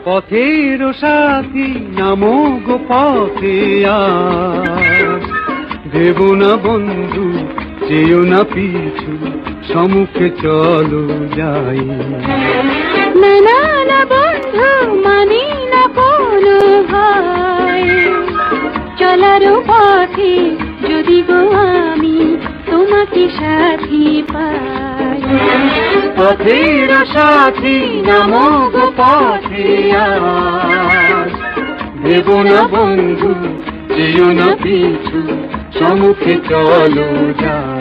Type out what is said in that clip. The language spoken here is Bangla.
পথের সাথী নামো গো পথে আজ, দেব না বন্ধু যেও না পিছু, সম্মুখে চলো যাই। না না না বন্ধু, মানি না কোনো ভয়, চলার পথে যদি গো আমি তোমাকে সাথী পাই। পথের সাথী নামো গো পথে আজ, দেব না বন্ধু যেও না পিছু, সম্মুখে চলো যাই।